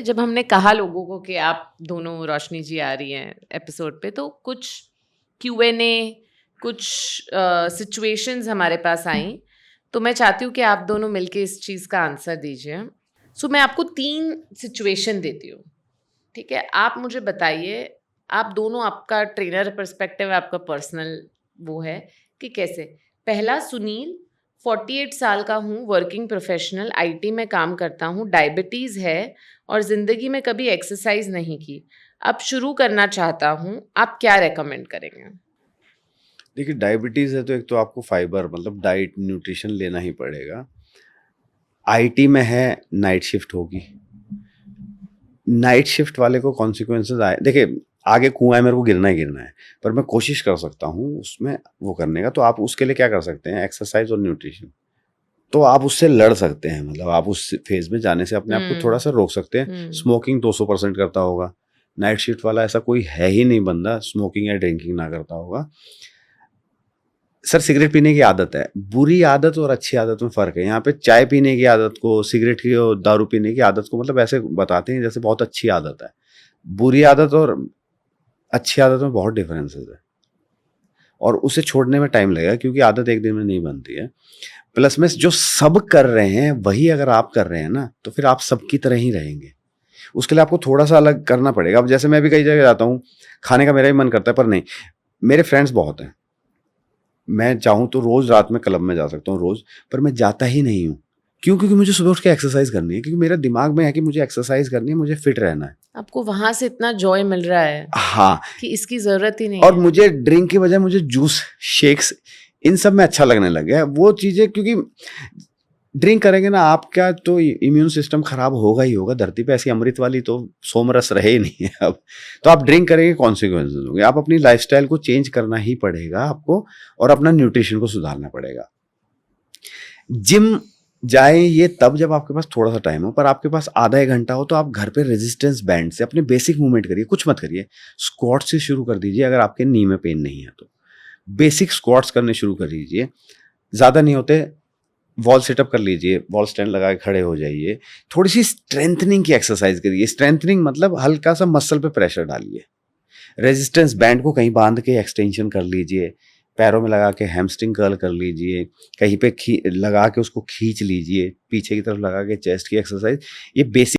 जब हमने कहा लोगों को कि आप दोनों रोशनी जी आ रही हैं एपिसोड पे, तो कुछ Q&A, कुछ सिचुएशंस हमारे पास आई। तो मैं चाहती हूँ कि आप दोनों मिलके इस चीज़ का आंसर दीजिए। सो मैं आपको 3 सिचुएशन देती हूँ, ठीक है? आप मुझे बताइए, आप दोनों, आपका ट्रेनर पर्सपेक्टिव है, आपका पर्सनल वो है कि कैसे। पहला, सुनील, 48 साल का हूँ, वर्किंग प्रोफेशनल, आईटी में काम करता हूँ, डायबिटीज़ है और ज़िंदगी में कभी एक्सरसाइज नहीं की। अब शुरू करना चाहता हूँ, आप क्या रेकमेंड करेंगे? देखिए, डायबिटीज़ है तो एक तो आपको फाइबर मतलब डाइट न्यूट्रिशन लेना ही पड़ेगा। आईटी में है, नाइट शिफ्ट होगी। नाइट शिफ्ट वाले को कॉन्सिक्वेंसेस आए, देखिए आगे कुआं है, मेरे को गिरना ही गिरना है, पर मैं कोशिश कर सकता हूँ उसमें वो करने का। तो आप उसके लिए क्या कर सकते हैं, एक्सरसाइज और न्यूट्रिशन। तो आप उससे लड़ सकते हैं, मतलब आप उस फेज में जाने से अपने आप को थोड़ा सा रोक सकते हैं। हुँ। स्मोकिंग 200% करता होगा, नाइट शिफ्ट वाला ऐसा कोई है ही नहीं बंदा स्मोकिंग या ड्रिंकिंग ना करता होगा। सर, सिगरेट पीने की आदत है, बुरी आदत और अच्छी आदत में फ़र्क है। यहाँ पे चाय पीने की आदत को, सिगरेट की और दारू पीने की आदत को मतलब ऐसे बताते हैं जैसे बहुत अच्छी आदत है। बुरी आदत और अच्छी आदत में बहुत डिफरेंसेस है, और उसे छोड़ने में टाइम लगेगा क्योंकि आदत एक दिन में नहीं बनती है। प्लस में जो सब कर रहे हैं वही अगर आप कर रहे हैं ना, तो फिर आप सबकी तरह ही रहेंगे। उसके लिए आपको थोड़ा सा अलग करना पड़ेगा। अब जैसे मैं भी कई जगह जाता हूँ, खाने का मेरा भी मन करता है, पर नहीं, मेरे फ्रेंड्स बहुत हैं। मैं चाहूँ तो रोज़ रात में क्लब में जा सकता हूँ रोज़, पर मैं जाता ही नहीं हूँ। क्यों? क्योंकि मुझे सुबह उठ के एक्सरसाइज करनी है, क्योंकि मेरे दिमाग में है कि मुझे एक्सरसाइज करनी है, मुझे फिट रहना है। आपको वहाँ से इतना जॉय मिल रहा है हाँ, कि इसकी ज़रूरत ही नहीं और है। मुझे ड्रिंक की बजाय मुझे जूस, शेक्स, इन सब में अच्छा लगने लग गया है वो चीज़ें, क्योंकि ड्रिंक करेंगे ना आपका तो इम्यून सिस्टम खराब होगा ही होगा। धरती पे ऐसी अमृत वाली तो सोमरस रहे ही नहीं है अब। तो आप ड्रिंक करेंगे, कॉन्सिक्वेंसेस होंगे। आप अपनी लाइफस्टाइल को चेंज करना ही पड़ेगा आपको, और अपना न्यूट्रिशन को सुधारना पड़ेगा। जिम जाएं ये तब जब आपके पास थोड़ा सा टाइम हो, पर आपके पास आधा एक घंटा हो तो आप घर पे रेजिस्टेंस बैंड से अपने बेसिक मूवमेंट करिए। कुछ मत करिए, स्क्वाट से शुरू कर दीजिए अगर आपके नी में पेन नहीं है तो। बेसिक स्क्वाट्स करने शुरू कर लीजिए, ज़्यादा नहीं होते। वॉल सेटअप कर लीजिए, वॉल स्टैंड लगा के खड़े हो जाइए। थोड़ी सी स्ट्रेंथनिंग की एक्सरसाइज करिए। स्ट्रेंथनिंग मतलब हल्का सा मसल पे प्रेशर डालिए। रेजिस्टेंस बैंड को कहीं बांध के एक्सटेंशन कर लीजिए, पैरों में लगा के हैमस्ट्रिंग कर्ल कर लीजिए, कहीं पे लगा के उसको खींच लीजिए, पीछे की तरफ लगा के चेस्ट की एक्सरसाइज। ये बेसिक